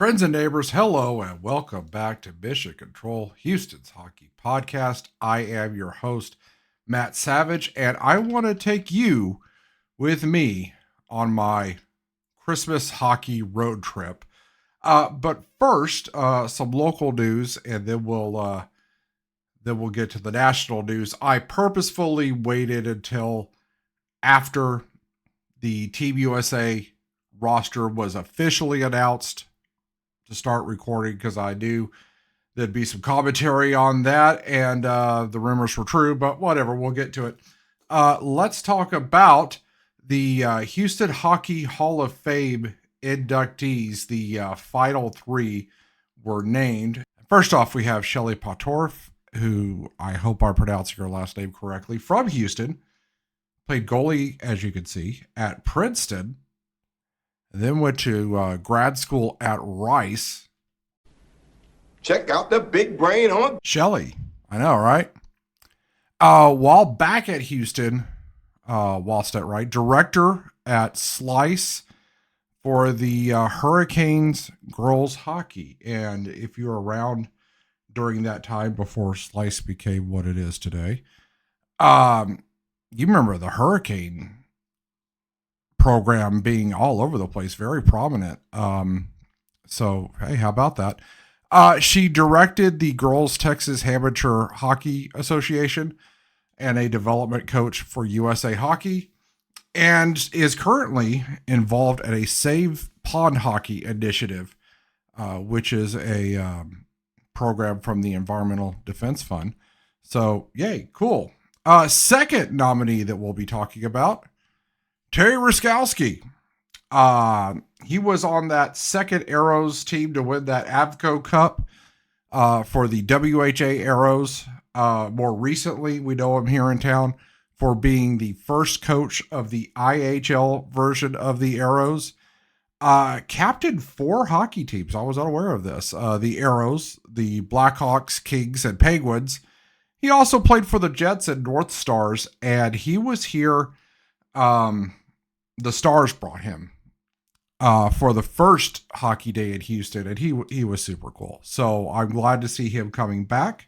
Friends and neighbors, hello and welcome back to Mission Control, Houston's hockey podcast. I am your host, Matt Savage, and I want to take you with me on my Christmas hockey road trip. But first, some local news, and then we'll get to the national news. I purposefully waited until after the Team USA roster was officially announced to start recording because I knew there'd be some commentary on that, and the rumors were true, but whatever, we'll get to it. Let's talk about the Houston Hockey Hall of Fame inductees. The final three were named. First off, we have Shelley Potorf, who I hope I'm pronouncing her last name correctly, from Houston. Played goalie, as you can see, at Princeton. Then went to grad school at Rice. Check out the big brain on Shelley. I know, right? While back at Houston, whilst at Rice, director at Slice for the Hurricanes girls hockey. And if you were around during that time before Slice became what it is today, you remember the Hurricane program being all over the place, very prominent. So, hey, how about that? She directed the Girls Texas Amateur Hockey Association and a development coach for USA Hockey, and is currently involved at a Save Pond Hockey Initiative, which is a program from the Environmental Defense Fund. So, yay, cool. Second nominee that we'll be talking about, Terry Ruskowski. He was on that second Arrows team to win that Avco Cup for the WHA Arrows. More recently, we know him here in town for being the first coach of the IHL version of the Arrows. Captained 4 hockey teams. I was unaware of this. The Arrows, the Blackhawks, Kings, and Penguins. He also played for the Jets and North Stars, and he was here. The Stars brought him for the first hockey day in Houston, and he was super cool. So I'm glad to see him coming back.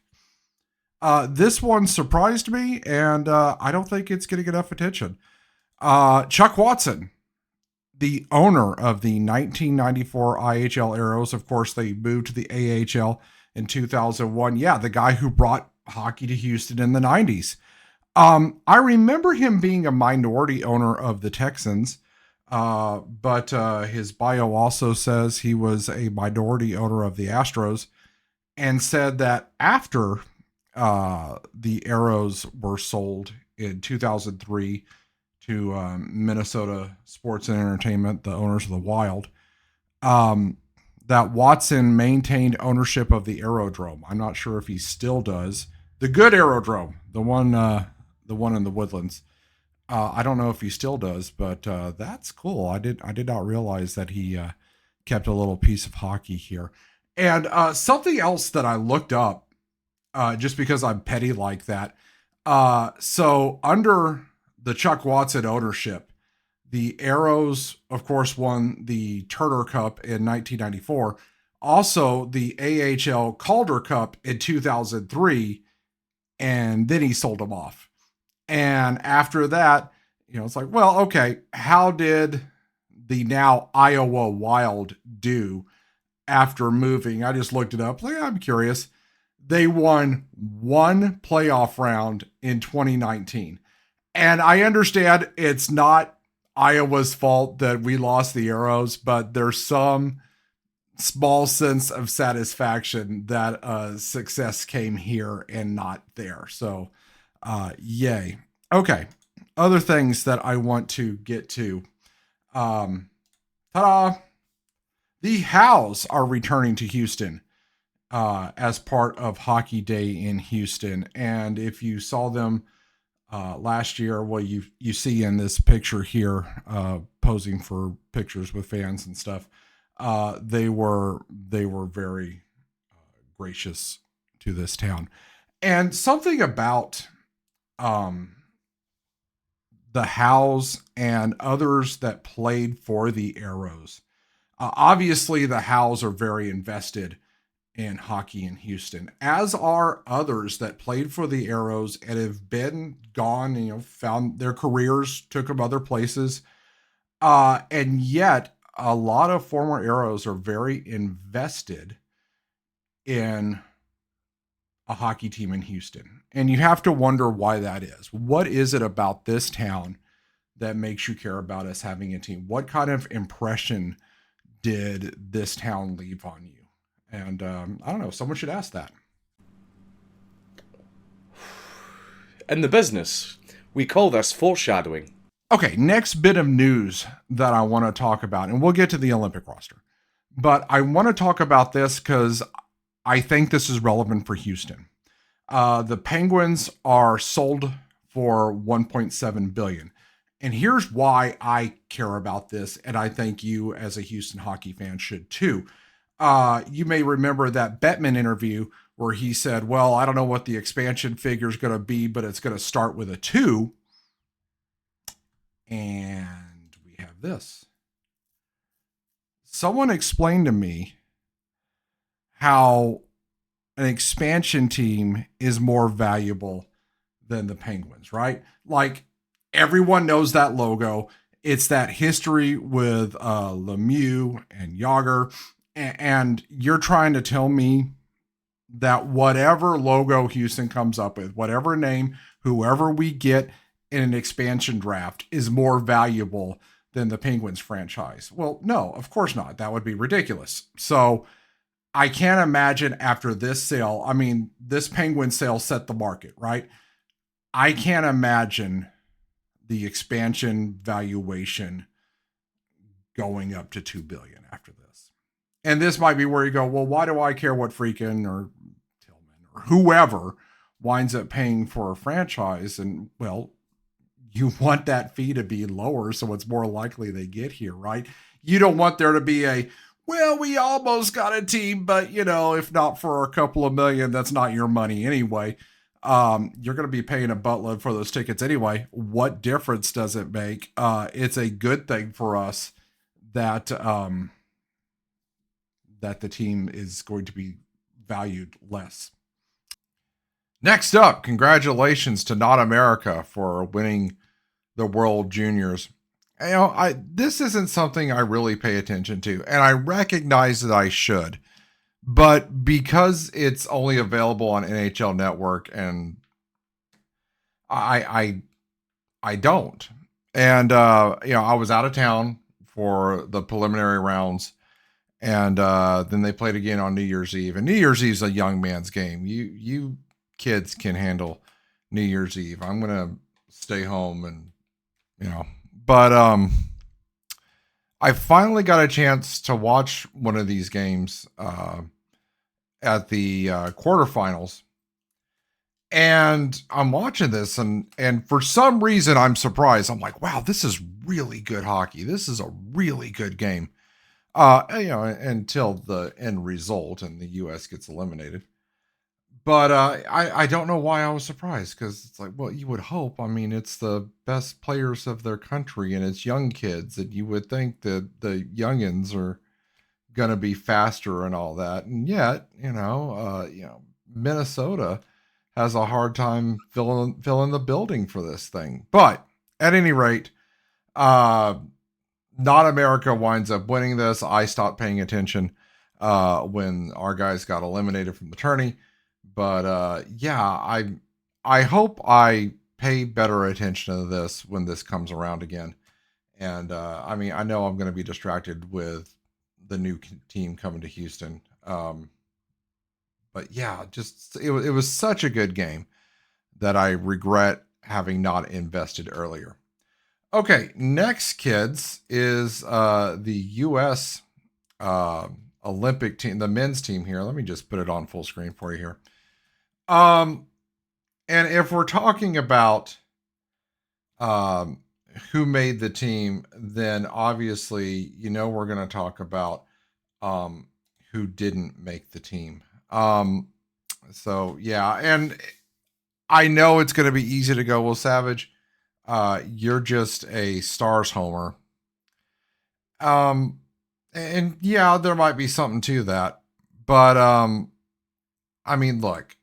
This one surprised me, and I don't think it's getting enough attention. Chuck Watson, the owner of the 1994 IHL Arrows. Of course, they moved to the AHL in 2001. Yeah, the guy who brought hockey to Houston in the 90s. I remember him being a minority owner of the Texans, but his bio also says he was a minority owner of the Astros, and said that after the Arrows were sold in 2003 to Minnesota Sports and Entertainment, the owners of the Wild, that Watson maintained ownership of the Aerodrome. I'm not sure if he still does. The good Aerodrome, the one in the Woodlands. I don't know if he still does, but that's cool. I did not realize that he kept a little piece of hockey here. And something else that I looked up, just because I'm petty like that. So under the Chuck Watson ownership, the Arrows, of course, won the Turner Cup in 1994. Also, the AHL Calder Cup in 2003, and then he sold them off. And after that, it's like, well, okay, how did the now Iowa Wild do after moving? I just looked it up. Like, I'm curious. They won one playoff round in 2019. And I understand it's not Iowa's fault that we lost the Arrows, but there's some small sense of satisfaction that success came here and not there. So, yay. Okay. Other things that I want to get to. Ta-da! The Hows are returning to Houston as part of Hockey Day in Houston. And if you saw them last year, well, you see in this picture here, posing for pictures with fans and stuff, they were very gracious to this town. And something about the Hows and others that played for the Arrows. Obviously, the Howes are very invested in hockey in Houston, as are others that played for the Arrows and have been gone, found their careers, took them other places. And yet, a lot of former Arrows are very invested in a hockey team in Houston. And you have to wonder why that is. What is it about this town that makes you care about us having a team? What kind of impression did this town leave on you? And I don't know, someone should ask that. In the business, we call this foreshadowing. Okay, next bit of news that I want to talk about, and we'll get to the Olympic roster. But I want to talk about this because I think this is relevant for Houston. The Penguins are sold for $1.7 billion. And here's why I care about this, and I think you as a Houston hockey fan should too. You may remember that Bettman interview where he said, well, I don't know what the expansion figure is going to be, but it's going to start with a 2. And we have this. Someone explained to me how an expansion team is more valuable than the Penguins, right? Like, everyone knows that logo. It's that history with Lemieux and Yager. And you're trying to tell me that whatever logo Houston comes up with, whatever name, whoever we get in an expansion draft is more valuable than the Penguins franchise. Well, no, of course not. That would be ridiculous. So I can't imagine after this sale, I mean, this Penguin sale set the market, right? I can't imagine the expansion valuation going up to $2 billion after this. And this might be where you go, well, why do I care what Freakin or Tillman or whoever winds up paying for a franchise? And well, you want that fee to be lower, so it's more likely they get here, right? You don't want there to be a, well, we almost got a team, but if not for a couple of million, that's not your money anyway. You're going to be paying a buttload for those tickets anyway. What difference does it make? It's a good thing for us that that the team is going to be valued less. Next up, congratulations to Not America for winning the World Juniors. This isn't something I really pay attention to, and I recognize that I should. But because it's only available on NHL Network, and I don't, and I was out of town for the preliminary rounds, and then they played again on New Year's Eve. And New Year's Eve is a young man's game. You kids can handle New Year's Eve. I'm gonna stay home, and but I finally got a chance to watch one of these games at the quarterfinals. And I'm watching this, and for some reason I'm surprised. I'm like, wow, this is really good hockey. This is a really good game. Until the end result and the US gets eliminated. But I don't know why I was surprised, because it's like, well, you would hope. I mean, it's the best players of their country, and it's young kids, and you would think that the youngins are going to be faster and all that. And yet, Minnesota has a hard time filling the building for this thing. But at any rate, Not America winds up winning this. I stopped paying attention when our guys got eliminated from the tourney. But I hope I pay better attention to this when this comes around again. And I know I'm going to be distracted with the new team coming to Houston. But yeah, it was such a good game that I regret having not invested earlier. Okay, next, kids, is the U.S. Olympic team, the men's team here. Let me just put it on full screen for you here. And if we're talking about who made the team, then obviously, we're going to talk about who didn't make the team. So yeah, and I know it's going to be easy to go, well, Savage, you're just a Stars homer. And yeah, there might be something to that. But I mean, look,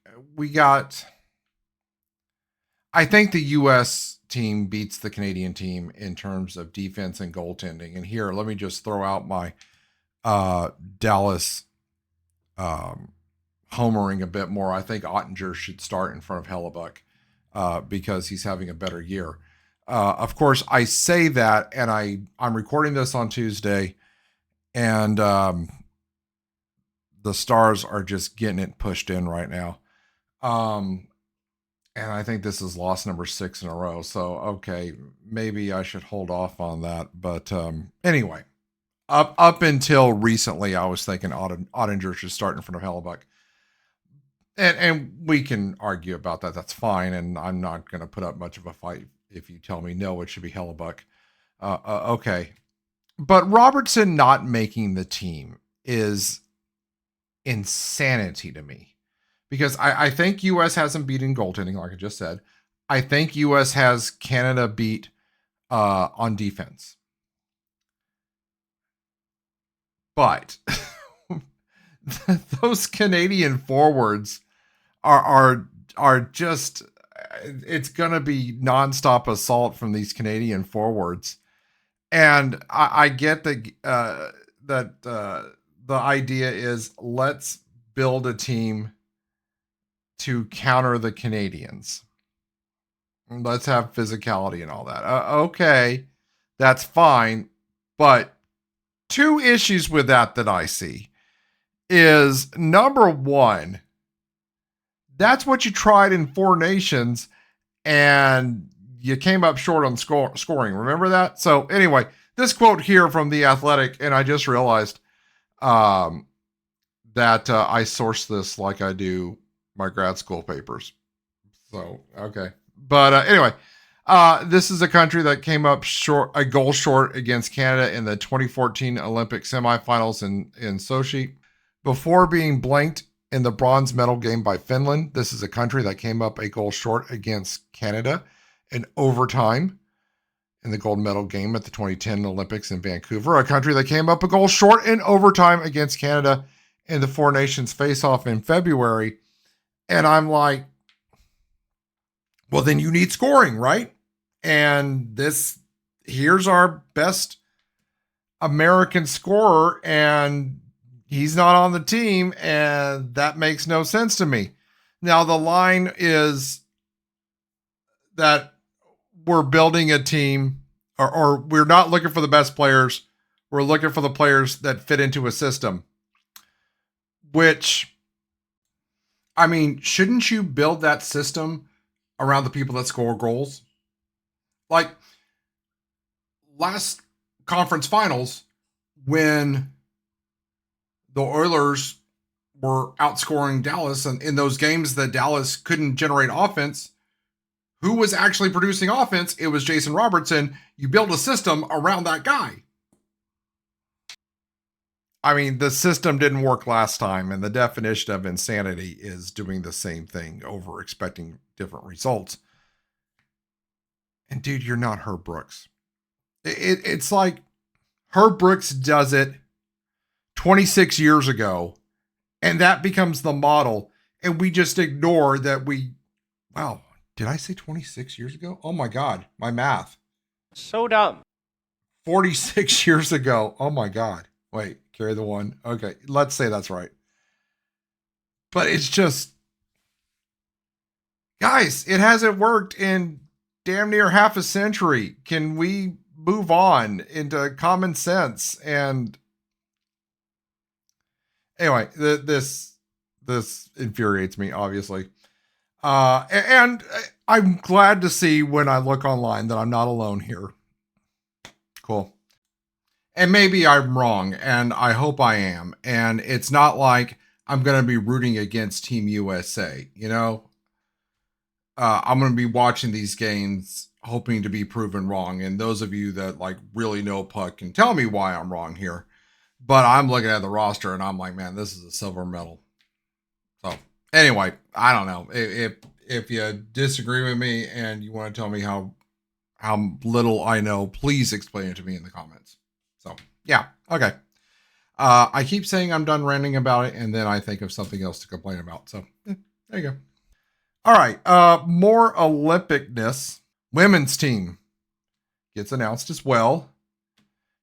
I think the US team beats the Canadian team in terms of defense and goaltending. And here, let me just throw out my Dallas homering a bit more. I think Ottinger should start in front of Hellebuck because he's having a better year. Of course, I say that, and I'm recording this on Tuesday, and the Stars are just getting it pushed in right now. And I think this is loss number 6 in a row. So, okay, maybe I should hold off on that. But anyway, up until recently, I was thinking Ottinger should start in front of Hellebuck. And we can argue about that. That's fine. And I'm not going to put up much of a fight if you tell me, no, it should be Hellebuck. Okay. But Robertson not making the team is insanity to me. Because I think U.S. hasn't beaten goaltending, like I just said. I think U.S. has Canada beat on defense. But those Canadian forwards are just, it's going to be nonstop assault from these Canadian forwards. And I get that the idea is let's build a team to counter the Canadians. Let's have physicality and all that. Okay, that's fine. But 2 issues with that I see is, number 1, that's what you tried in 4 Nations and you came up short on scoring. Remember that? So anyway, this quote here from The Athletic, and I just realized that I sourced this like I do my grad school papers. So, okay. But anyway, this is a country that came up a goal short against Canada in the 2014 Olympic semifinals in Sochi. Before being blanked in the bronze medal game by Finland, this is a country that came up a goal short against Canada in overtime in the gold medal game at the 2010 Olympics in Vancouver. A country that came up a goal short in overtime against Canada in the 4 Nations face-off in February. And I'm like, well, then you need scoring, right? And here's our best American scorer, and he's not on the team, and that makes no sense to me. Now, the line is that we're building a team, or we're not looking for the best players. We're looking for the players that fit into a system, which, I mean, shouldn't you build that system around the people that score goals? Like last conference finals, when the Oilers were outscoring Dallas, and in those games that Dallas couldn't generate offense, who was actually producing offense? It was Jason Robertson. You build a system around that guy. I mean, the system didn't work last time, and the definition of insanity is doing the same thing over expecting different results. And dude, you're not Herb Brooks. It's like Herb Brooks does it 26 years ago, and that becomes the model, and we just ignore that wow, did I say 26 years ago? Oh my God, my math. So dumb. 46 years ago. Oh my God. Wait, carry the 1. Okay, let's say that's right. But it's just, guys, it hasn't worked in damn near half a century. Can we move on into common sense? And anyway, this infuriates me, obviously. And I'm glad to see when I look online that I'm not alone here. Cool. And maybe I'm wrong, and I hope I am. And it's not like I'm going to be rooting against Team USA, you know? I'm going to be watching these games hoping to be proven wrong. And those of you that like really know puck can tell me why I'm wrong here. But I'm looking at the roster and I'm like, man, this is a silver medal. So anyway, I don't know. If you disagree with me and you want to tell me how little I know, please explain it to me in the comments. So yeah, okay. I keep saying I'm done ranting about it, and then I think of something else to complain about. So there you go. All right. More Olympicness. Women's team gets announced as well.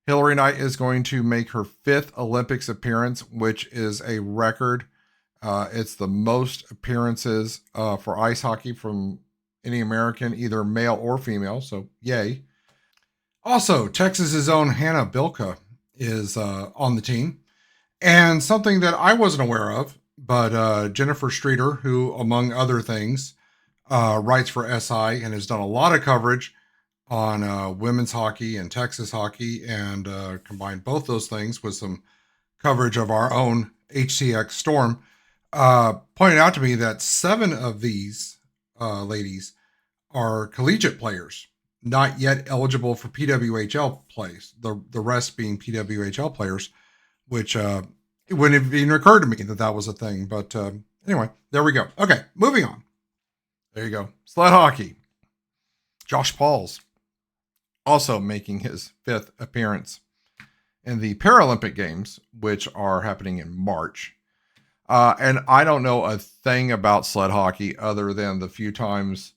Hillary Knight is going to make her 5th Olympics appearance, which is a record. It's the most appearances for ice hockey from any American, either male or female. So yay. Also, Texas's own Hannah Bilka is on the team. And something that I wasn't aware of, but Jennifer Streeter, who, among other things, writes for SI and has done a lot of coverage on women's hockey and Texas hockey, and combined both those things with some coverage of our own HCX Storm, pointed out to me that 7 of these ladies are collegiate players, not yet eligible for PWHL plays, the rest being PWHL players, which it wouldn't have even occurred to me that was a thing. But anyway, there we go. Okay, moving on. There you go. Sled hockey. Josh Pauls also making his 5th appearance in the Paralympic Games, which are happening in March. And I don't know a thing about sled hockey other than the few times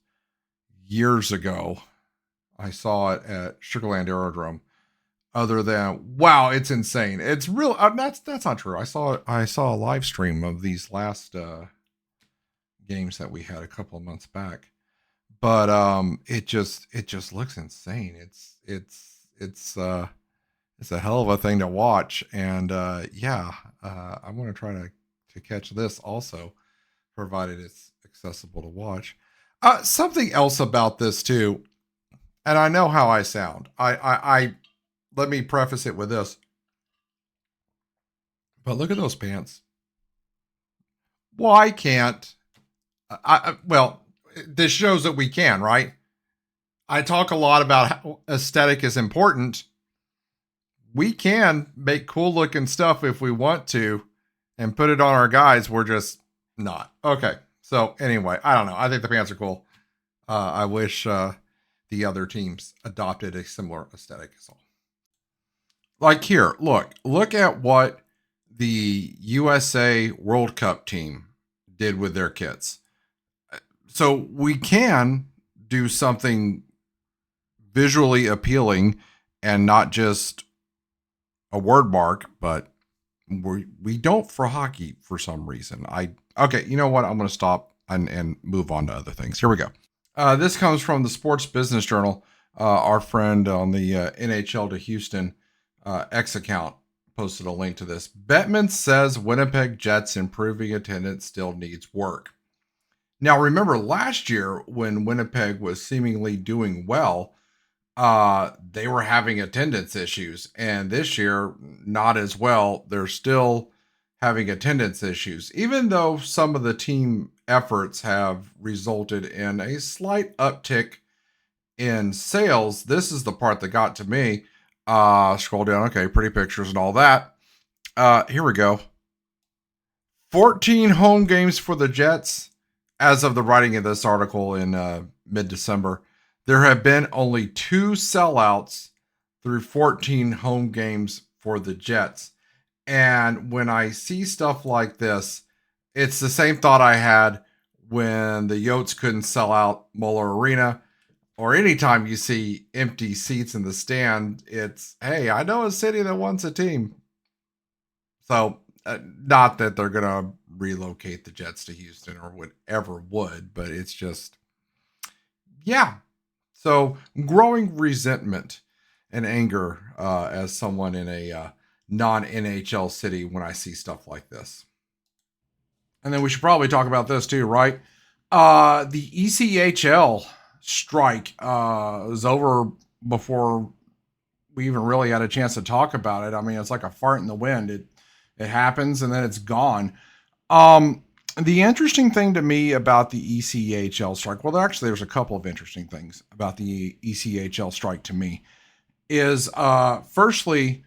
years ago I saw it at Sugarland Aerodrome. Other than, wow, it's insane. It's real. That's not true. I saw a live stream of these last games that we had a couple of months back. But it just looks insane. It's a hell of a thing to watch. And yeah, I'm going to try to catch this also, provided it's accessible to watch. Something else about this too, and I know how I sound. I let me preface it with this. But look at those pants. Why can't well, this shows that we can, right? I talk a lot about how aesthetic is important. We can make cool looking stuff if we want to and put it on our guys. We're just not. Okay. So anyway, I don't know. I think the pants are cool. I wish the other teams adopted a similar aesthetic as well. Like here, look at what the USA World Cup team did with their kits. So we can do something visually appealing and not just a word mark, but we don't for hockey for some reason. Okay, you know what? I'm going to stop and move on to other things. Here we go. This comes from the Sports Business Journal. Our friend on the NHL to Houston X account posted a link to this. Bettman says Winnipeg Jets improving attendance still needs work. Now, remember last year when Winnipeg was seemingly doing well, they were having attendance issues. And this year, not as well. They're still having attendance issues, even though some of the team efforts have resulted in a slight uptick in sales. This is the part that got to me. Scroll down. Okay, pretty pictures and all that. Here we go. 14 home games for the Jets. As of the writing of this article in mid-December, there have been only 2 sellouts through 14 home games for the Jets. And when I see stuff like this, it's the same thought I had when the Yotes couldn't sell out Muller Arena, or anytime you see empty seats in the stand, it's, hey, I know a city that wants a team. So not that they're going to relocate the Jets to Houston or whatever would, but it's just, yeah. So growing resentment and anger as someone in a non-NHL city when I see stuff like this. And then we should probably talk about this too, right? The ECHL strike was over before we even really had a chance to talk about it. I mean, it's like a fart in the wind. It happens and then it's gone. The interesting thing to me about the ECHL strike, well, actually, there's a couple of interesting things about the ECHL strike to me, is firstly,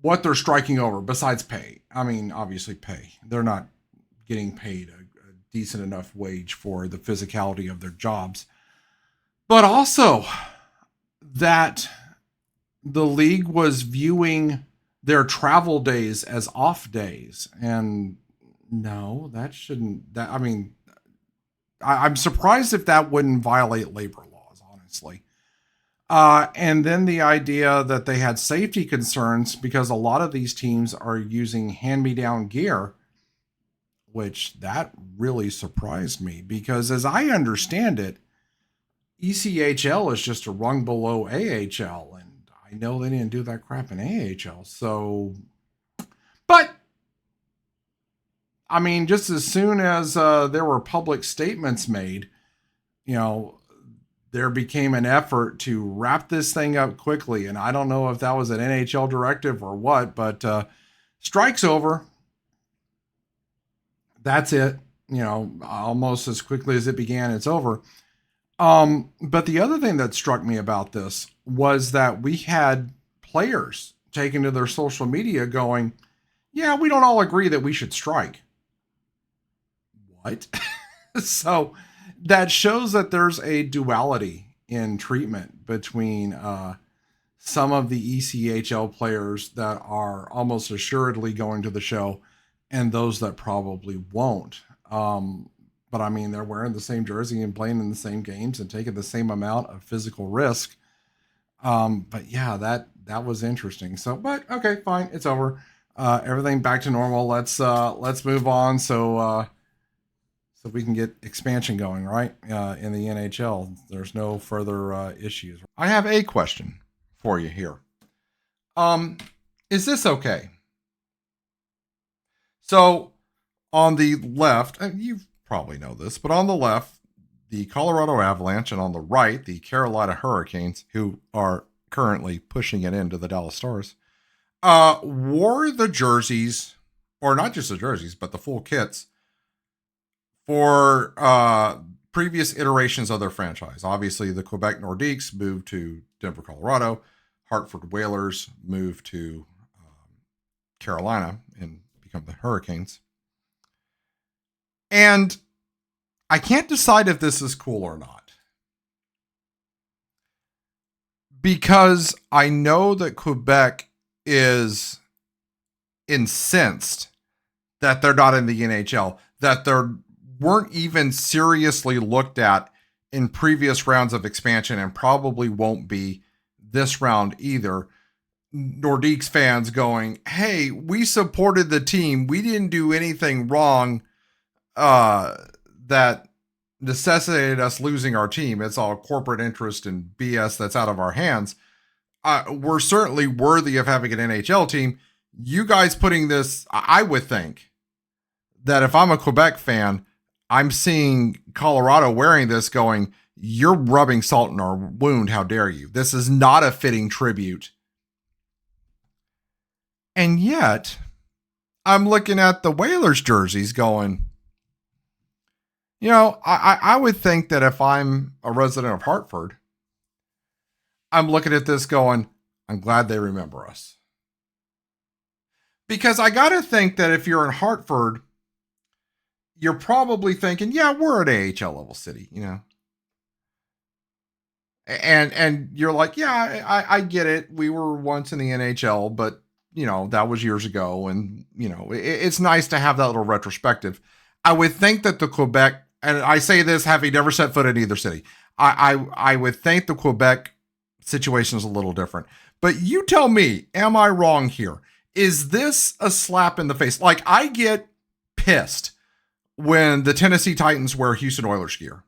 what they're striking over besides pay. I mean, obviously pay. They're not getting paid a decent enough wage for the physicality of their jobs, but also that the league was viewing their travel days as off days. And no, that shouldn't, that, I mean, I'm surprised if that wouldn't violate labor laws, honestly. And then the idea that they had safety concerns because a lot of these teams are using hand-me-down gear, which that really surprised me because as I understand it, ECHL is just a rung below AHL, and I know they didn't do that crap in AHL. So, but I mean, just as soon as there were public statements made, you know, there became an effort to wrap this thing up quickly. And I don't know if that was an NHL directive or what, but strike's over. That's it. You know, almost as quickly as it began, it's over. But the other thing that struck me about this was that we had players taking to their social media going, yeah, we don't all agree that we should strike. What? So that shows that there's a duality in treatment between some of the ECHL players that are almost assuredly going to the show and those that probably won't. But I mean, they're wearing the same jersey and playing in the same games and taking the same amount of physical risk. But yeah, that was interesting. So, but okay, fine, it's over. Everything back to normal. Let's move on. So we can get expansion going, right? In the NHL, there's no further issues. I have a question for you here. Is this okay? So on the left, you probably know this, but on the left, the Colorado Avalanche, and on the right, the Carolina Hurricanes, who are currently pushing it into the Dallas Stars, wore the jerseys, or not just the jerseys, but the full kits for previous iterations of their franchise. Obviously, the Quebec Nordiques moved to Denver, Colorado. Hartford Whalers moved to Carolina and become the Hurricanes. And I can't decide if this is cool or not. Because I know that Quebec is incensed that they're not in the NHL, that they're weren't even seriously looked at in previous rounds of expansion and probably won't be this round either. Nordiques fans going, hey, we supported the team. We didn't do anything wrong that necessitated us losing our team. It's all corporate interest and BS that's out of our hands. We're certainly worthy of having an NHL team. You guys putting this, I would think that if I'm a Quebec fan, I'm seeing Colorado wearing this going, you're rubbing salt in our wound. How dare you? This is not a fitting tribute. And yet, I'm looking at the Whalers jerseys going, you know, I would think that if I'm a resident of Hartford, I'm looking at this going, I'm glad they remember us. Because I got to think that if you're in Hartford, you're probably thinking, yeah, we're an AHL level city, you know. And you're like, yeah, I get it. We were once in the NHL, but, you know, that was years ago. And, you know, it's nice to have that little retrospective. I would think that the Quebec, and I say this having never set foot in either city, I would think the Quebec situation is a little different. But you tell me, am I wrong here? Is this a slap in the face? Like, I get pissed when the Tennessee Titans wear Houston Oilers gear.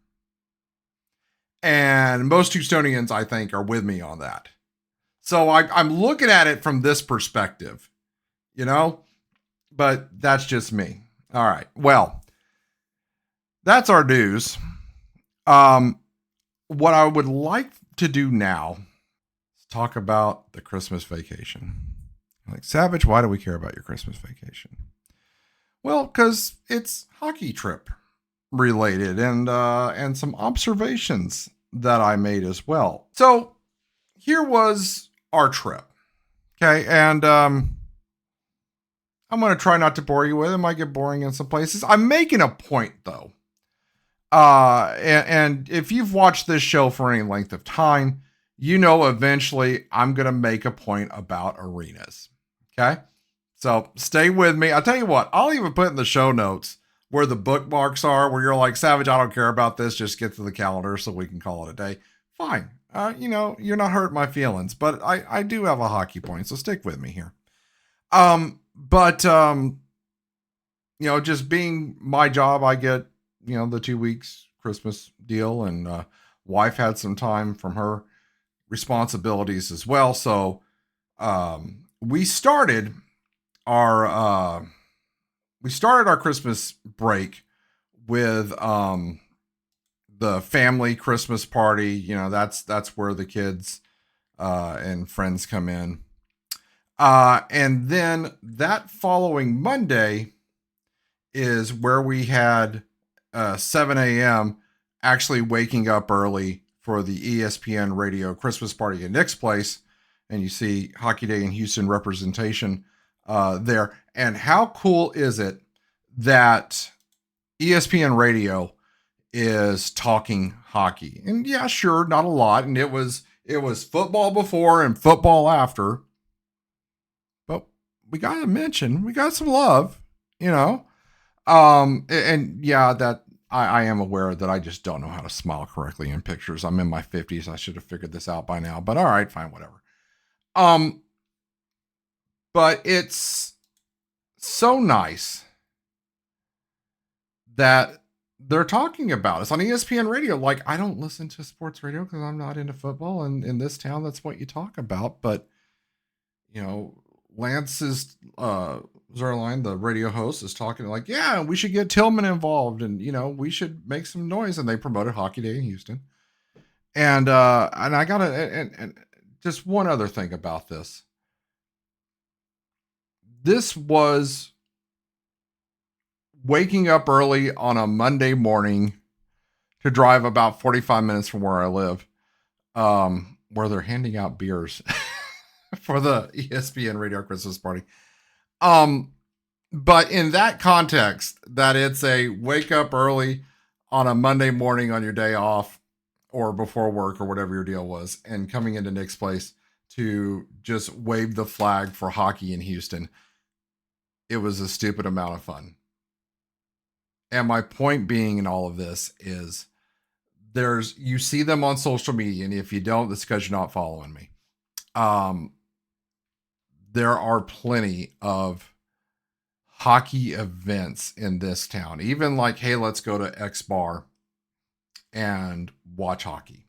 And most Houstonians, I think, are with me on that. So I'm looking at it from this perspective, you know, but that's just me. All right. Well, that's our news. What I would like to do now is talk about the Christmas vacation. Like, Savage, why do we care about your Christmas vacation? Well, because it's hockey trip related and some observations that I made as well. So here was our trip. Okay. And I'm going to try not to bore you with it. It might get boring in some places. I'm making a point though. And if you've watched this show for any length of time, you know, eventually I'm going to make a point about arenas. Okay. So stay with me. I'll tell you what, I'll even put in the show notes where the bookmarks are, where you're like, Savage, I don't care about this. Just get to the calendar so we can call it a day. Fine. You're not hurting my feelings, but I do have a hockey point. So stick with me here. But just being my job, I get, the 2 weeks Christmas deal, and wife had some time from her responsibilities as well. So we started our Christmas break with the family Christmas party. That's where the kids and friends come in. And then that following Monday is where we had 7 a.m. actually waking up early for the ESPN radio Christmas party at Nick's place. And you see Hockey Day in Houston representation there. And how cool is it that ESPN radio is talking hockey? And yeah, sure, not a lot. And it was football before and football after. But we got to mention, we got some love, and yeah, that I am aware that I just don't know how to smile correctly in pictures. I'm in my 50s. I should have figured this out by now, but all right, fine, whatever. But it's so nice that they're talking about us on ESPN radio. Like, I don't listen to sports radio because I'm not into football, and in this town, that's what you talk about. But, Lance is, Zerline, the radio host, is talking like, yeah, we should get Tillman involved, and we should make some noise. And they promoted Hockey Day in Houston. And I gotta, and just one other thing about this. This was waking up early on a Monday morning to drive about 45 minutes from where I live, where they're handing out beers for the ESPN radio Christmas party. But in that context, that it's a wake up early on a Monday morning on your day off or before work or whatever your deal was, and coming into Nick's place to just wave the flag for hockey in Houston, it was a stupid amount of fun. And my point being in all of this is you see them on social media, and if you don't, that's because you're not following me. There are plenty of hockey events in this town, even like, hey, let's go to X bar and watch hockey.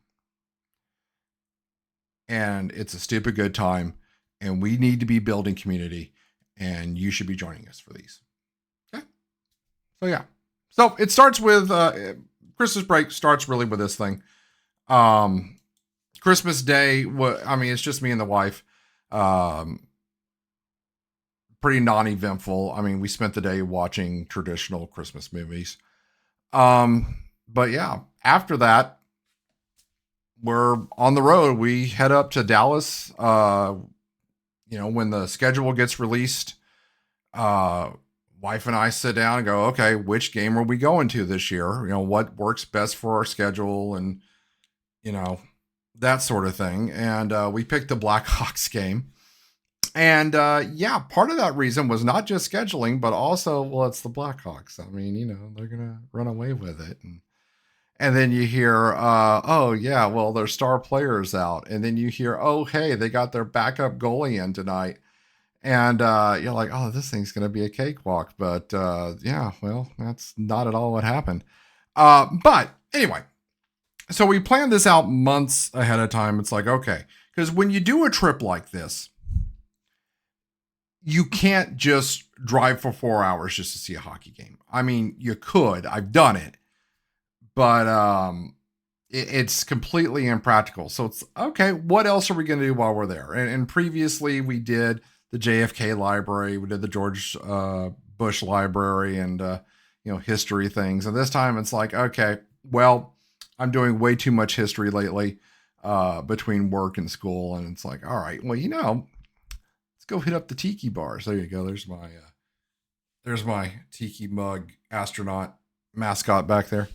And it's a stupid good time, and we need to be building community, and you should be joining us for these. Okay. So yeah. So it starts with, Christmas break starts really with this thing. Christmas Day, it's just me and the wife. Pretty non-eventful. We spent the day watching traditional Christmas movies. But yeah, after that, we're on the road. We head up to Dallas. When the schedule gets released, wife and I sit down and go, okay, which game are we going to this year? What works best for our schedule, and, that sort of thing. And we picked the Blackhawks game. And part of that reason was not just scheduling, but also, well, it's the Blackhawks. They're going to run away with it. And then you hear, their star player's out. And then you hear, oh, hey, they got their backup goalie in tonight. And you're like, oh, this thing's going to be a cakewalk. But that's not at all what happened. But anyway, so we planned this out months ahead of time. It's like, okay, because when you do a trip like this, you can't just drive for 4 hours just to see a hockey game. You could. I've done it. But it's completely impractical. So it's, okay, what else are we going to do while we're there? And previously we did the JFK library. We did the George Bush library and, history things. And this time it's like, okay, well, I'm doing way too much history lately between work and school. And it's like, all right, well, let's go hit up the tiki bars. There you go. There's my tiki mug astronaut mascot back there.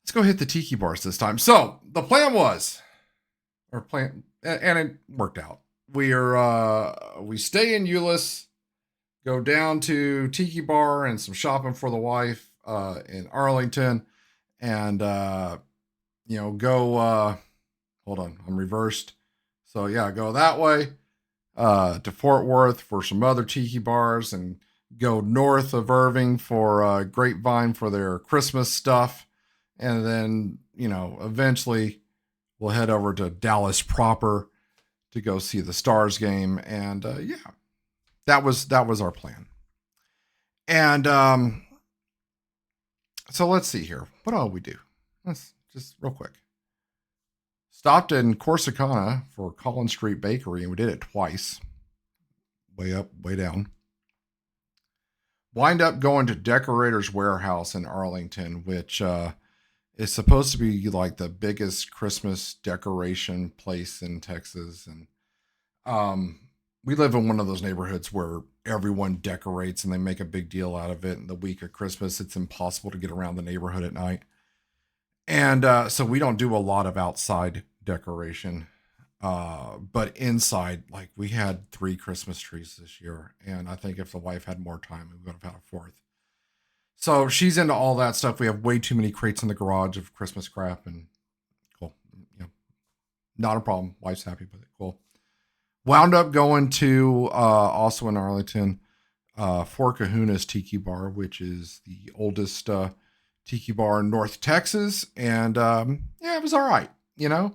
Let's go hit the tiki bars this time. So the plan was, and it worked out. we stay in Euless, go down to Tiki Bar and some shopping for the wife in Arlington, and go hold on, I'm reversed. So yeah, go that way to Fort Worth for some other tiki bars, and go north of Irving for Grapevine for their Christmas stuff, and then eventually we'll head over to Dallas proper to go see the Stars game, and that was our plan. And so let's see here, what all we do. Let's just real quick. Stopped in Corsicana for Collins Street Bakery, and we did it twice. Way up, way down. Wind up going to Decorator's Warehouse in Arlington, which is supposed to be like the biggest Christmas decoration place in Texas. And we live in one of those neighborhoods where everyone decorates and they make a big deal out of it. And the week of Christmas, it's impossible to get around the neighborhood at night. And so we don't do a lot of outside decoration. But inside, like, we had 3 Christmas trees this year. And I think if the wife had more time, we would have had a 4th. So she's into all that stuff. We have way too many crates in the garage of Christmas crap, and cool. Not a problem. Wife's happy with it. Cool. Wound up going to, also in Arlington, Four Kahuna's Tiki Bar, which is the oldest tiki bar in North Texas. And it was all right. It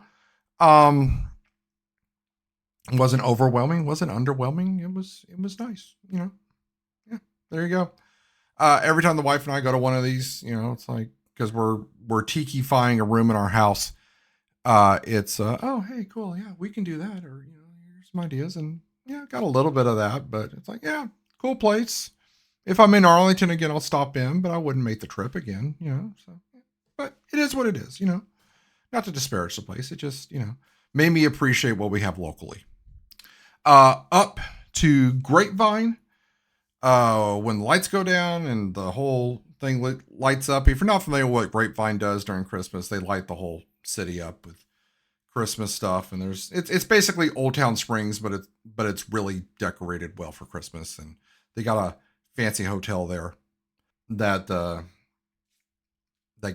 wasn't overwhelming, wasn't underwhelming. It was nice. Yeah, there you go. Every time the wife and I go to one of these, it's like, because we're tiki-fying a room in our house. It's oh, hey, cool, yeah, we can do that, or here's some ideas, and got a little bit of that, but it's like, yeah, cool place. If I'm in Arlington again, I'll stop in, but I wouldn't make the trip again, So, but it is what it is, Not to disparage the place, it just made me appreciate what we have locally. Up to Grapevine. When the lights go down and the whole thing lights up. If you're not familiar with what Grapevine does during Christmas, they light the whole city up with Christmas stuff. And it's basically Old Town Springs, but it's really decorated well for Christmas. And they got a fancy hotel there that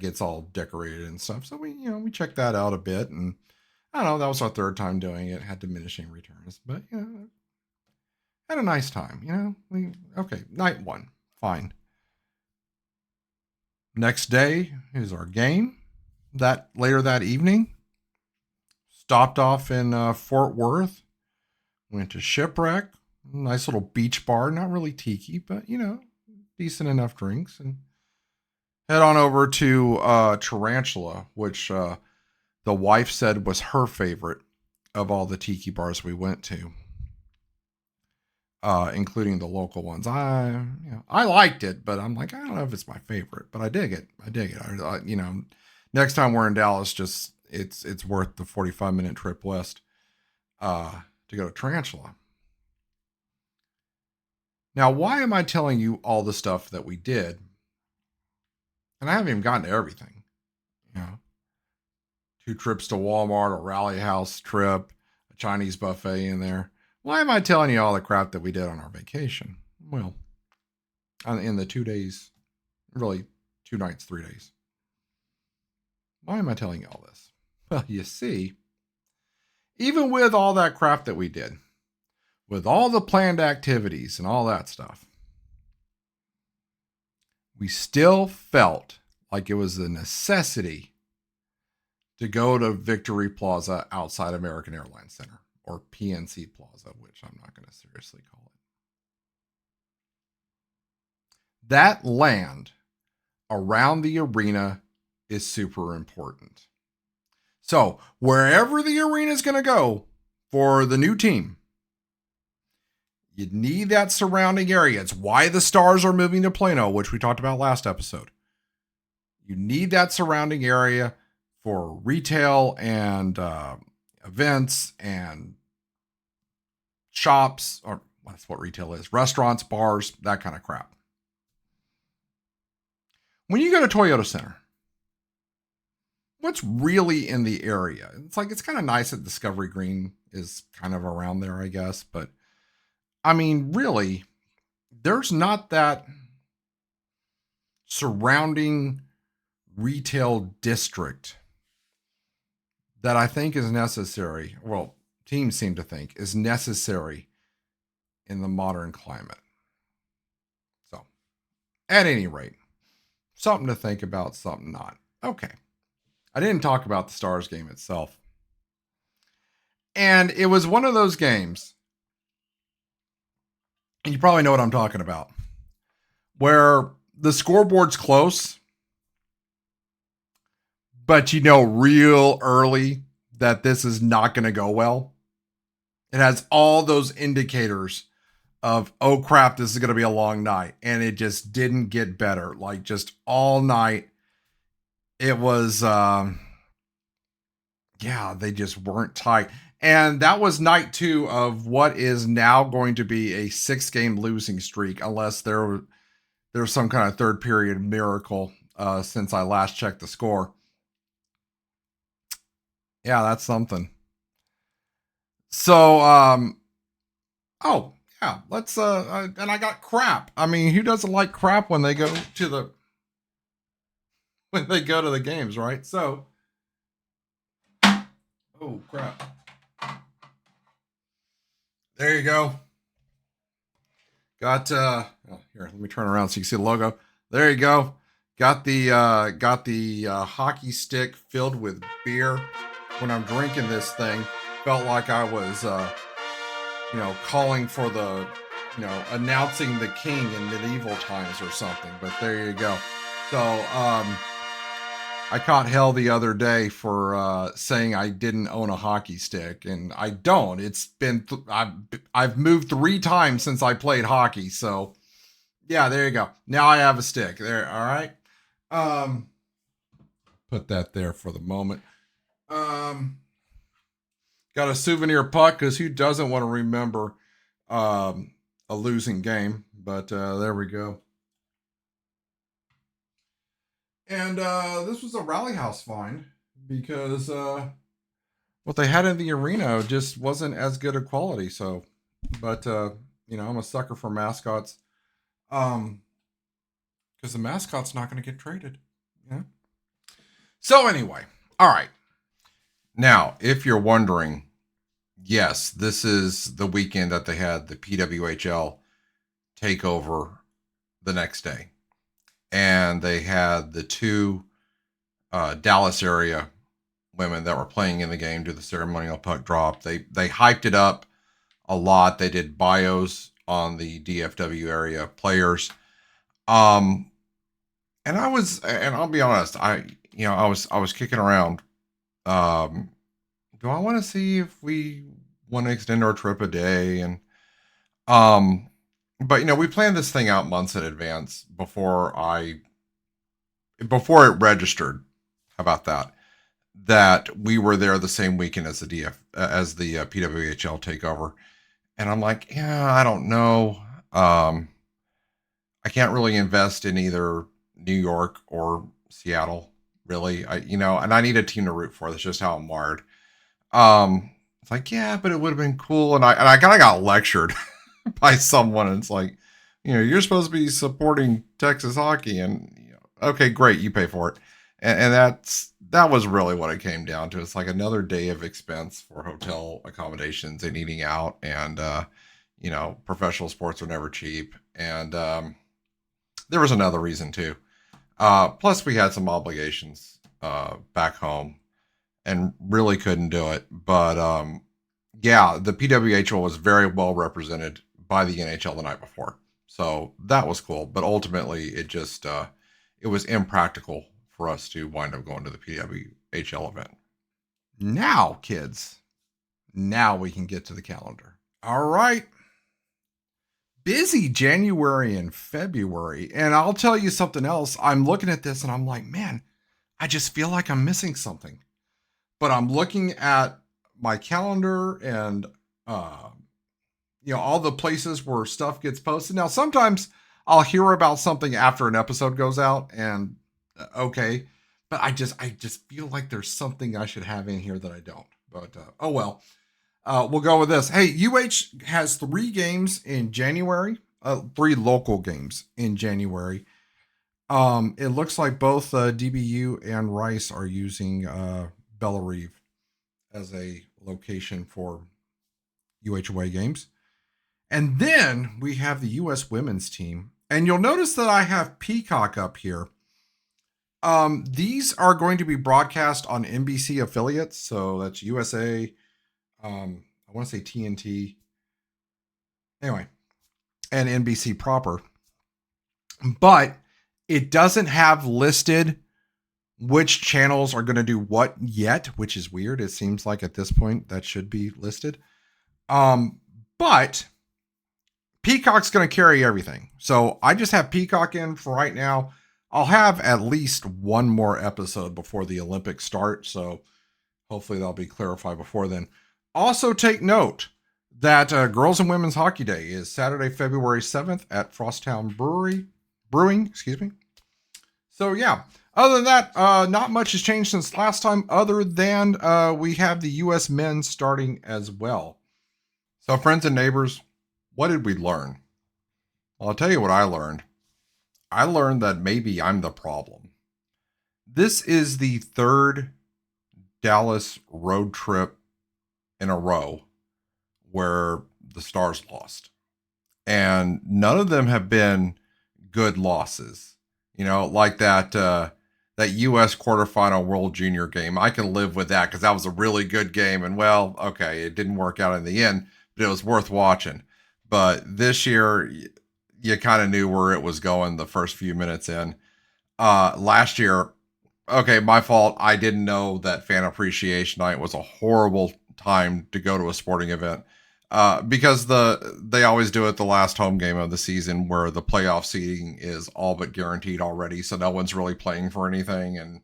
gets all decorated and stuff. So we checked that out a bit, and I don't know, that was our 3rd time doing it. Had diminishing returns, but had a nice time, okay, night 1, fine. Next day is our game. Later that evening, stopped off in Fort Worth, went to Shipwreck, nice little beach bar, not really tiki, but decent enough drinks, and head on over to Tarantula, which the wife said was her favorite of all the tiki bars we went to. Including the local ones. I liked it, but I'm like, I don't know if it's my favorite, but I dig it. Next time we're in Dallas, just it's worth the 45-minute trip west to go to Tarantula. Now, why am I telling you all the stuff that we did? And I haven't even gotten to everything. 2 trips to Walmart, a Rally House trip, a Chinese buffet in there. Why am I telling you all the crap that we did on our vacation? Well, in the 2 days, really 2 nights, 3 days. Why am I telling you all this? Well, you see, even with all that crap that we did, with all the planned activities and all that stuff, we still felt like it was a necessity to go to Victory Plaza outside American Airlines Center. Or PNC Plaza, which I'm not going to seriously call it. That land around the arena is super important. So wherever the arena is going to go for the new team, you need that surrounding area. It's why the Stars are moving to Plano, which we talked about last episode. You need that surrounding area for retail and events and shops, or that's what retail is, restaurants, bars, that kind of crap. When you go to Toyota Center, what's really in the area. It's like, it's kind of nice that Discovery Green is kind of around there, I guess. But I mean, really, there's not that surrounding retail district that I think is necessary. Well, teams seem to think is necessary in the modern climate. So, at any rate, something to think about, something not. Okay. I didn't talk about the Stars game itself. And it was one of those games, and you probably know what I'm talking about, where the scoreboard's close, but you know real early that this is not going to go well. It has all those indicators of, oh crap, this is going to be a long night. And it just didn't get better. Like, just all night. It was, they just weren't tight. And that was night 2 of what is now going to be a 6-game losing streak, unless there's some kind of third period miracle since I last checked the score. Yeah, that's something. So, let's, and I got crap. I mean, who doesn't like crap when they go to the games, right? So, oh crap. There you go. Got, here, let me turn around so you can see the logo. There you go. Got the hockey stick filled with beer. When I'm drinking this thing, felt like I was, calling for the, announcing the king in medieval times or something. But there you go. So, I caught hell the other day for saying I didn't own a hockey stick, and I don't. It's been I've moved 3 times since I played hockey, so yeah, there you go. Now I have a stick. There, all right. Put that there for the moment. Got a souvenir puck, because who doesn't want to remember a losing game? But there we go. And this was a Rally House find, because what they had in the arena just wasn't as good a quality. So, but I'm a sucker for mascots, because the mascot's not going to get traded. Yeah. So anyway, all right. Now, if you're wondering, yes, this is the weekend that they had the PWHL takeover the next day. And they had the 2 Dallas area women that were playing in the game do the ceremonial puck drop. They hyped it up a lot. They did bios on the DFW area players. And I'll be honest, I was kicking around. Do I want to see if we want to extend our trip a day? And but we planned this thing out months in advance before it registered. How about that? That we were there the same weekend as the PWHL takeover, and I'm like, yeah, I don't know. I can't really invest in either New York or Seattle, really. And I need a team to root for. That's just how I'm wired. It's like, yeah, but it would have been cool, and I kind of got lectured by someone, and it's like, you're supposed to be supporting Texas hockey, and okay, great, you pay for it, and that was really what it came down to. It's like another day of expense for hotel accommodations and eating out, and professional sports are never cheap, and there was another reason too. Plus, we had some obligations back home, and really couldn't do it. But the PWHL was very well represented by the NHL the night before. So that was cool. But ultimately, it just it was impractical for us to wind up going to the PWHL event. Now, kids, now we can get to the calendar. All right. Busy January and February. And I'll tell you something else. I'm looking at this and I'm like, man, I just feel like I'm missing something. But I'm looking at my calendar and, all the places where stuff gets posted. Now, sometimes I'll hear about something after an episode goes out, and okay. But I just feel like there's something I should have in here that I don't. But oh well. We'll go with this. Hey, UH has 3 games in January. 3 local games in January. It looks like both DBU and Rice are using Bellarive as a location for UH away games. And then we have the US women's team. And you'll notice that I have Peacock up here. These are going to be broadcast on NBC affiliates. So that's USA. I want to say TNT. Anyway, and NBC proper. But it doesn't have listed which channels are going to do what yet, which is weird. It seems like at this point that should be listed. But Peacock's going to carry everything. So I just have Peacock in for right now. I'll have at least one more episode before the Olympics start. So hopefully that'll be clarified before then. Also take note that Girls and Women's Hockey Day is Saturday, February 7th at Frosttown Brewing. So yeah, other than that, not much has changed since last time, other than we have the U.S. men starting as well. So friends and neighbors, what did we learn? Well, I'll tell you what I learned. I learned that maybe I'm the problem. This is the 3rd Dallas road trip in a row where the Stars lost. And none of them have been good losses. You know, like that U.S. quarterfinal World Junior game. I can live with that because that was a really good game. And well, okay, it didn't work out in the end, but it was worth watching. But this year, you kind of knew where it was going the first few minutes in. Last year, okay, my fault. I didn't know that Fan Appreciation Night was a horrible time to go to a sporting event. Because they always do it the last home game of the season where the playoff seeding is all but guaranteed already. So no one's really playing for anything. And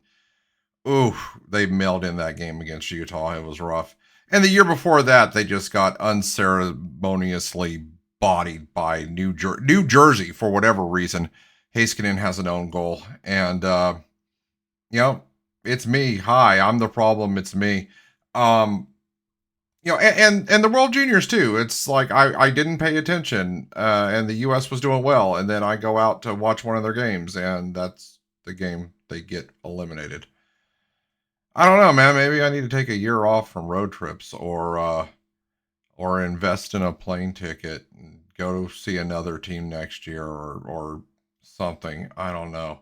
they mailed in that game against Utah. It was rough. And the year before that, they just got unceremoniously bodied by New Jersey for whatever reason. Heiskanen has an own goal. And, it's me. Hi, I'm the problem. It's me. And the World Juniors too. It's like I didn't pay attention, and the U.S. was doing well, and then I go out to watch one of their games, and that's the game they get eliminated. I don't know, man. Maybe I need to take a year off from road trips, or invest in a plane ticket and go see another team next year, or something. I don't know,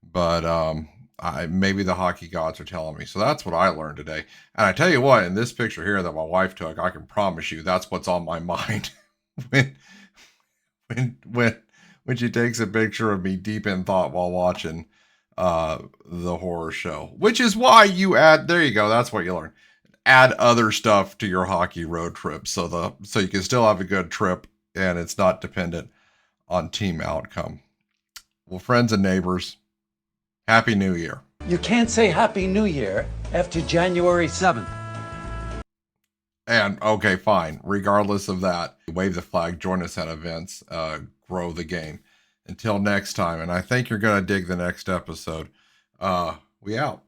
but maybe the hockey gods are telling me. So that's what I learned today. And I tell you what, in this picture here that my wife took, I can promise you that's what's on my mind when she takes a picture of me deep in thought while watching the horror show, which is why you add, there you go. That's what you learn. Add other stuff to your hockey road trip. So you can still have a good trip and it's not dependent on team outcome. Well, friends and neighbors, Happy New Year. You can't say Happy New Year after January 7th. And okay, fine. Regardless of that, wave the flag, join us at events, grow the game. Until next time, and I think you're going to dig the next episode. We out.